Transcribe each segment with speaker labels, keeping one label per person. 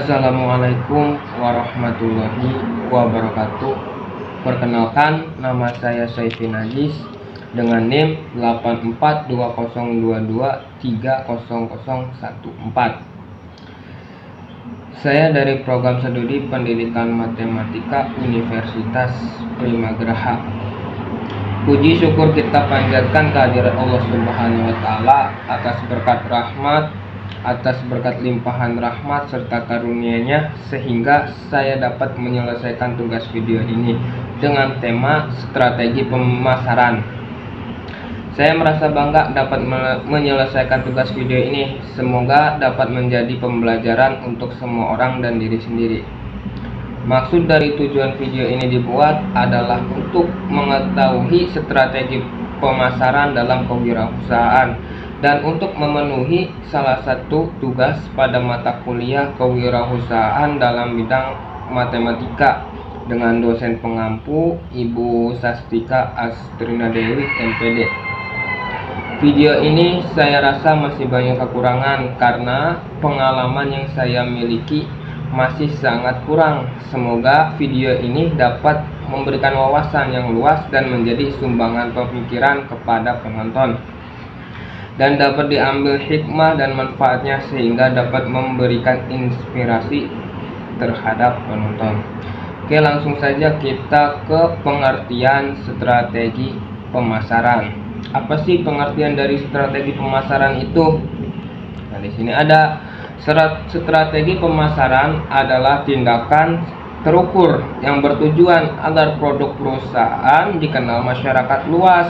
Speaker 1: Assalamualaikum warahmatullahi wabarakatuh. Perkenalkan, nama saya Saifin Najis dengan NIM 842022300014. Saya dari program studi pendidikan matematika Universitas Primagraha. Puji syukur kita panjatkan kehadirat Allah Subhanahu wa Ta'ala atas berkat rahmat, atas berkat limpahan rahmat serta karunia-Nya, sehingga saya dapat menyelesaikan tugas video ini dengan tema strategi pemasaran. Saya merasa bangga dapat menyelesaikan tugas video ini. Semoga dapat menjadi pembelajaran untuk semua orang dan diri sendiri. Maksud dari tujuan video ini dibuat adalah untuk mengetahui strategi pemasaran dalam kewirausahaan dan untuk memenuhi salah satu tugas pada mata kuliah kewirausahaan dalam bidang matematika dengan dosen pengampu Ibu Sastika Astrina Dewi MPD. Video ini saya rasa masih banyak kekurangan karena pengalaman yang saya miliki masih sangat kurang. Semoga video ini dapat memberikan wawasan yang luas dan menjadi sumbangan pemikiran kepada penonton, dan dapat diambil hikmah dan manfaatnya sehingga dapat memberikan inspirasi terhadap penonton. Oke, langsung saja kita ke pengertian strategi pemasaran. Apa sih pengertian dari strategi pemasaran itu? Nah, di sini ada strategi pemasaran adalah tindakan terukur yang bertujuan agar produk perusahaan dikenal masyarakat luas.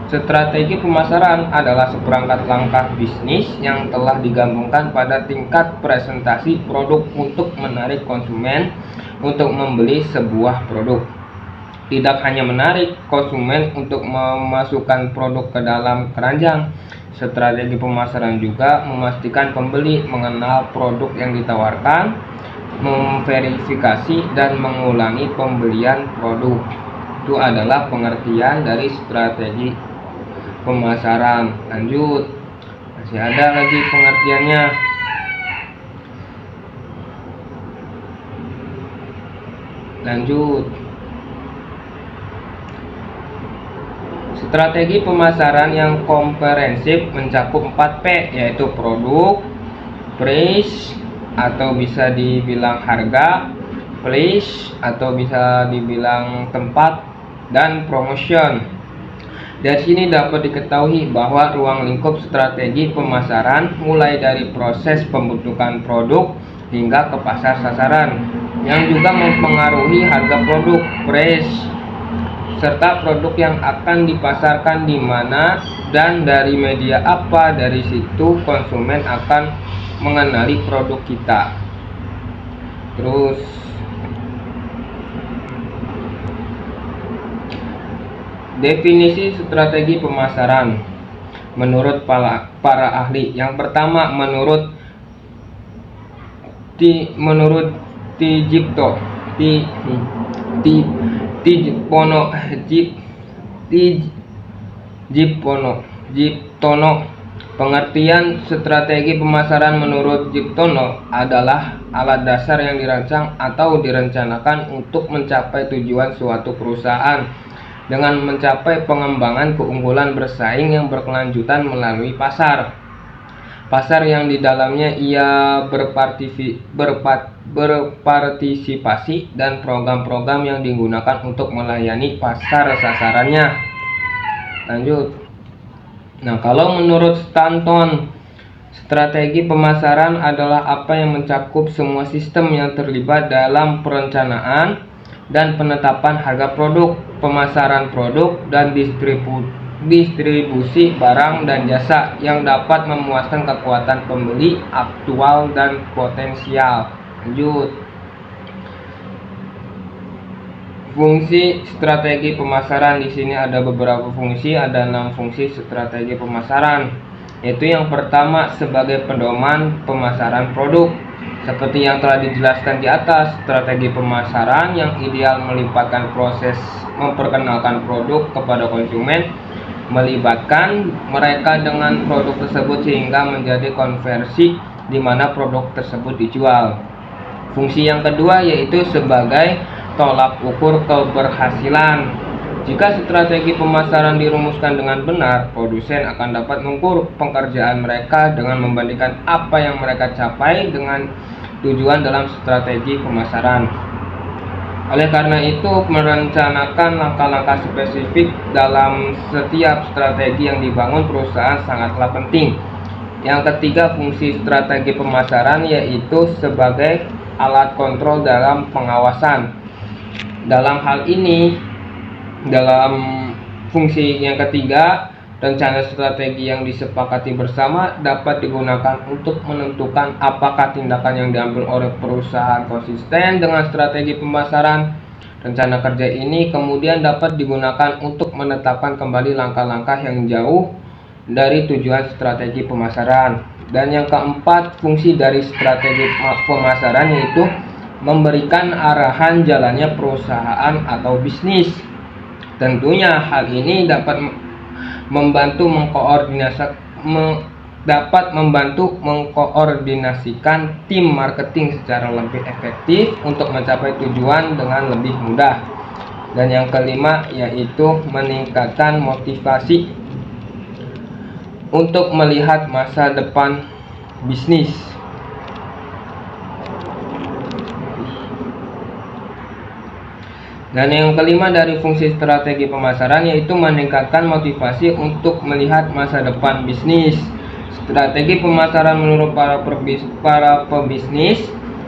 Speaker 1: Strategi pemasaran adalah seperangkat langkah bisnis yang telah digabungkan pada tingkat presentasi produk untuk menarik konsumen untuk membeli sebuah produk. Tidak hanya menarik konsumen untuk memasukkan produk ke dalam keranjang, strategi pemasaran juga memastikan pembeli mengenal produk yang ditawarkan, memverifikasi dan mengulangi pembelian produk. Itu adalah pengertian dari strategi pemasaran. Lanjut, masih ada lagi pengertiannya. Lanjut, strategi pemasaran yang komprehensif mencakup 4P, yaitu produk, price atau bisa dibilang harga, place atau bisa dibilang tempat, dan promotion. Dari sini dapat diketahui bahwa ruang lingkup strategi pemasaran mulai dari proses pembentukan produk hingga ke pasar sasaran, yang juga mempengaruhi harga produk, price, serta produk yang akan dipasarkan di mana dan dari media apa. Dari situ konsumen akan mengenali produk kita. Terus definisi strategi pemasaran menurut para ahli. Yang pertama, menurut Jiptono, pengertian strategi pemasaran menurut Jiptono adalah alat dasar yang dirancang atau direncanakan untuk mencapai tujuan suatu perusahaan dengan mencapai pengembangan keunggulan bersaing yang berkelanjutan melalui pasar yang di dalamnya ia berpartisipasi dan program-program yang digunakan untuk melayani pasar sasarannya. Lanjut. Nah, kalau menurut Stanton, strategi pemasaran adalah apa yang mencakup semua sistem yang terlibat dalam perencanaan dan penetapan harga produk, pemasaran produk, dan distribusi barang dan jasa yang dapat memuaskan kekuatan pembeli aktual dan potensial. Lanjut. Fungsi strategi pemasaran. Di sini ada beberapa fungsi, ada 6 fungsi strategi pemasaran. Yaitu yang pertama, sebagai pedoman pemasaran produk. Seperti yang telah dijelaskan di atas, strategi pemasaran yang ideal melibatkan proses memperkenalkan produk kepada konsumen, melibatkan mereka dengan produk tersebut sehingga menjadi konversi di mana produk tersebut dijual. Fungsi yang kedua yaitu sebagai tolak ukur keberhasilan. Jika strategi pemasaran dirumuskan dengan benar, produsen akan dapat mengukur pekerjaan mereka dengan membandingkan apa yang mereka capai dengan tujuan dalam strategi pemasaran. Oleh karena itu, merencanakan langkah-langkah spesifik dalam setiap strategi yang dibangun perusahaan sangatlah penting. Yang ketiga, fungsi strategi pemasaran yaitu sebagai alat kontrol dalam pengawasan. Dalam hal ini, dalam fungsi yang ketiga, rencana strategi yang disepakati bersama dapat digunakan untuk menentukan apakah tindakan yang diambil oleh perusahaan konsisten dengan strategi pemasaran. Rencana kerja ini kemudian dapat digunakan untuk menetapkan kembali langkah-langkah yang jauh dari tujuan strategi pemasaran. Dan yang keempat, fungsi dari strategi pemasaran yaitu memberikan arahan jalannya perusahaan atau bisnis. Tentunya hal ini dapat membantu mengkoordinasikan tim marketing secara lebih efektif untuk mencapai tujuan dengan lebih mudah. Dan yang kelima yaitu meningkatkan motivasi untuk melihat masa depan bisnis. Dan yang kelima dari fungsi strategi pemasaran yaitu meningkatkan motivasi untuk melihat masa depan bisnis. Strategi pemasaran menurut para pebisnis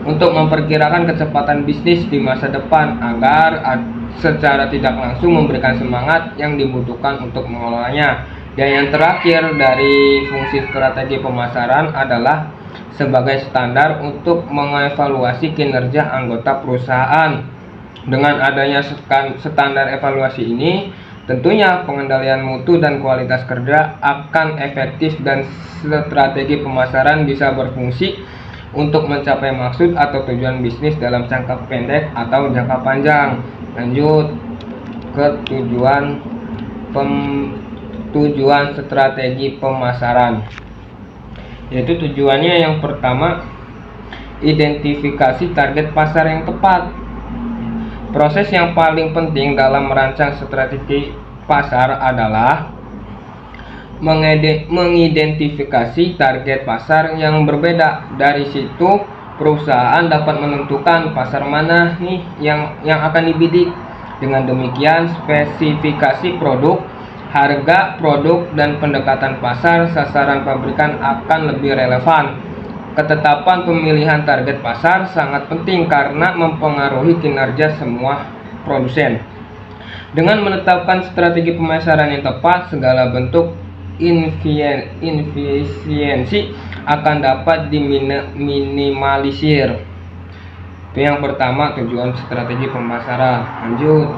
Speaker 1: untuk memperkirakan kecepatan bisnis di masa depan agar secara tidak langsung memberikan semangat yang dibutuhkan untuk mengelolanya. Dan yang terakhir dari fungsi strategi pemasaran adalah sebagai standar untuk mengevaluasi kinerja anggota perusahaan. Dengan adanya standar evaluasi ini, tentunya pengendalian mutu dan kualitas kerja akan efektif dan strategi pemasaran bisa berfungsi untuk mencapai maksud atau tujuan bisnis dalam jangka pendek atau jangka panjang. Lanjut ke tujuan strategi pemasaran, yaitu tujuannya yang pertama, identifikasi target pasar yang tepat. Proses yang paling penting dalam merancang strategi pasar adalah mengidentifikasi target pasar yang berbeda. Dari situ perusahaan dapat menentukan pasar mana nih yang akan dibidik. Dengan demikian, spesifikasi produk, harga produk, dan pendekatan pasar sasaran pabrikan akan lebih relevan. Ketetapan pemilihan target pasar sangat penting karena mempengaruhi kinerja semua produsen. Dengan menetapkan strategi pemasaran yang tepat, segala bentuk inefisiensi akan dapat diminimalisir. Itu yang pertama, tujuan strategi pemasaran. Lanjut.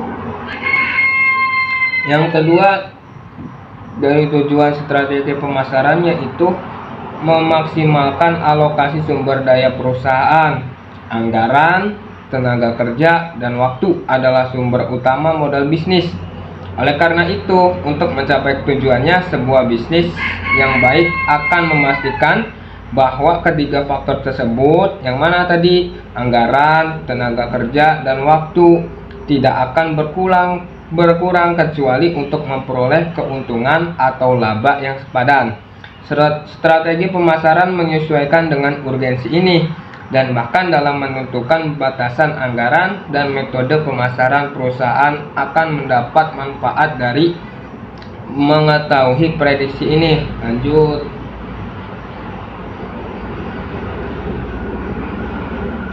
Speaker 1: Yang kedua dari tujuan strategi pemasaran yaitu memaksimalkan alokasi sumber daya perusahaan. Anggaran, tenaga kerja, dan waktu adalah sumber utama modal bisnis. Oleh karena itu, untuk mencapai tujuannya, sebuah bisnis yang baik akan memastikan bahwa ketiga faktor tersebut, yang mana tadi, anggaran, tenaga kerja, dan waktu, tidak akan berkurang kecuali untuk memperoleh keuntungan atau laba yang sepadan. Strategi pemasaran menyesuaikan dengan urgensi ini, dan bahkan dalam menentukan batasan anggaran dan metode pemasaran, perusahaan akan mendapat manfaat dari mengetahui prediksi ini. Lanjut.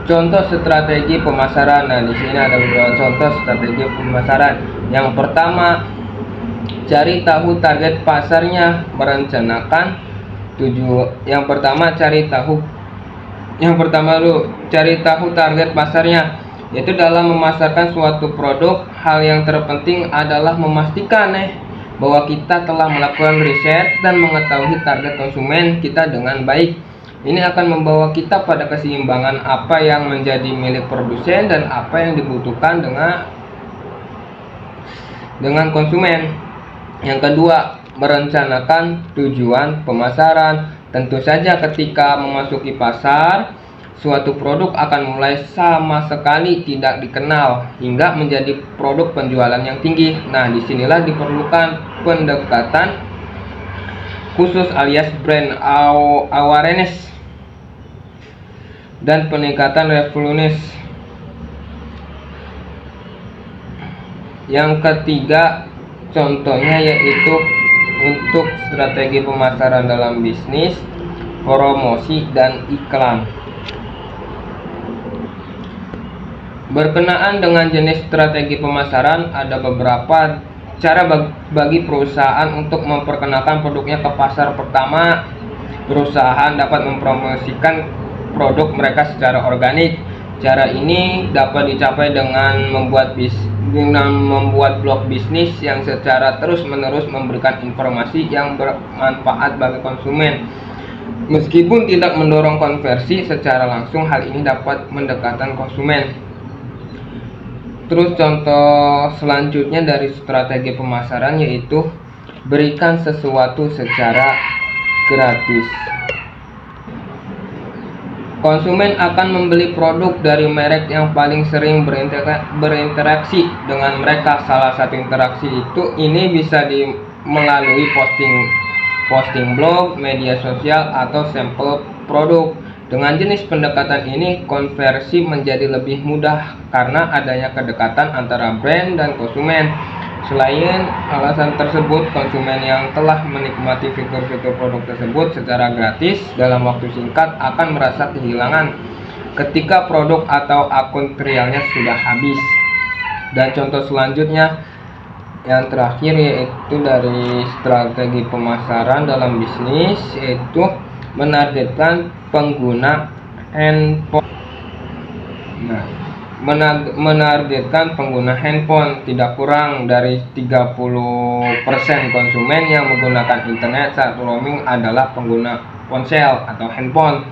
Speaker 1: Contoh strategi pemasaran. Nah, di sini ada beberapa contoh strategi pemasaran. Yang pertama, cari tahu target pasarnya, merencanakan cari tahu target pasarnya, yaitu dalam memasarkan suatu produk. Hal yang terpenting adalah memastikan bahwa kita telah melakukan riset dan mengetahui target konsumen kita dengan baik. Ini akan membawa kita pada keseimbangan apa yang menjadi milik produsen dan apa yang dibutuhkan dengan konsumen. Yang kedua, merencanakan tujuan pemasaran. Tentu saja ketika memasuki pasar, suatu produk akan mulai sama sekali tidak dikenal hingga menjadi produk penjualan yang tinggi. Nah, disinilah diperlukan pendekatan khusus alias brand awareness dan peningkatan revenues. Yang ketiga contohnya yaitu untuk strategi pemasaran dalam bisnis, promosi, dan iklan. Berkenaan dengan jenis strategi pemasaran, ada beberapa cara bagi perusahaan untuk memperkenalkan produknya ke pasar. Pertama, perusahaan dapat mempromosikan produk mereka secara organik. Cara ini dapat dicapai dengan membuat blog bisnis yang secara terus-menerus memberikan informasi yang bermanfaat bagi konsumen. Meskipun tidak mendorong konversi secara langsung, hal ini dapat mendekatkan konsumen. Terus contoh selanjutnya dari strategi pemasaran yaitu berikan sesuatu secara gratis. Konsumen akan membeli produk dari merek yang paling sering berinteraksi dengan mereka. Salah satu interaksi ini bisa melalui posting blog, media sosial, atau sampel produk. Dengan jenis pendekatan ini, konversi menjadi lebih mudah karena adanya kedekatan antara brand dan konsumen. Selain alasan tersebut, konsumen yang telah menikmati fitur-fitur produk tersebut secara gratis dalam waktu singkat akan merasa kehilangan ketika produk atau akun trialnya sudah habis. Dan contoh selanjutnya yang terakhir yaitu dari strategi pemasaran dalam bisnis, yaitu menargetkan pengguna handphone. Menargetkan pengguna handphone. Tidak kurang dari 30% konsumen yang menggunakan internet saat roaming adalah pengguna ponsel atau handphone.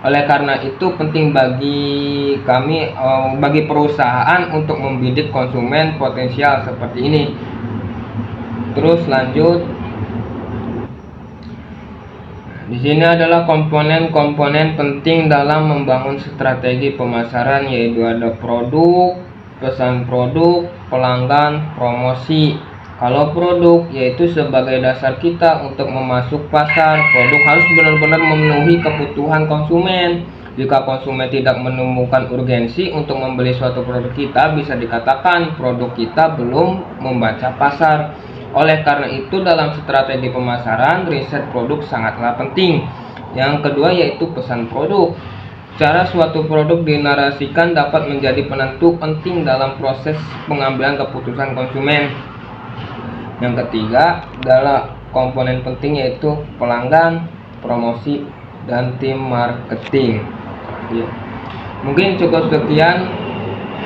Speaker 1: Oleh karena itu penting bagi perusahaan untuk membidik konsumen potensial seperti ini. Terus lanjut, di sini adalah komponen-komponen penting dalam membangun strategi pemasaran, yaitu ada produk, pesan produk, pelanggan, promosi. Kalau produk yaitu sebagai dasar kita untuk memasuk pasar, produk harus benar-benar memenuhi kebutuhan konsumen. Jika konsumen tidak menemukan urgensi untuk membeli suatu produk kita, bisa dikatakan produk kita belum membaca pasar. Oleh karena itu, dalam strategi pemasaran, riset produk sangatlah penting. Yang kedua yaitu pesan produk. Cara suatu produk dinarasikan dapat menjadi penentu penting dalam proses pengambilan keputusan konsumen. Yang ketiga adalah komponen penting yaitu pelanggan, promosi, dan tim marketing. Ya. Mungkin cukup sekian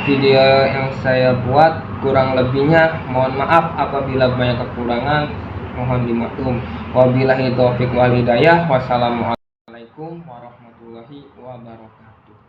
Speaker 1: video yang saya buat. Kurang lebihnya mohon maaf apabila banyak kekurangan, mohon dimaklum. Wabillahi taufiq wal hidayah. Wassalamualaikum warahmatullahi wabarakatuh.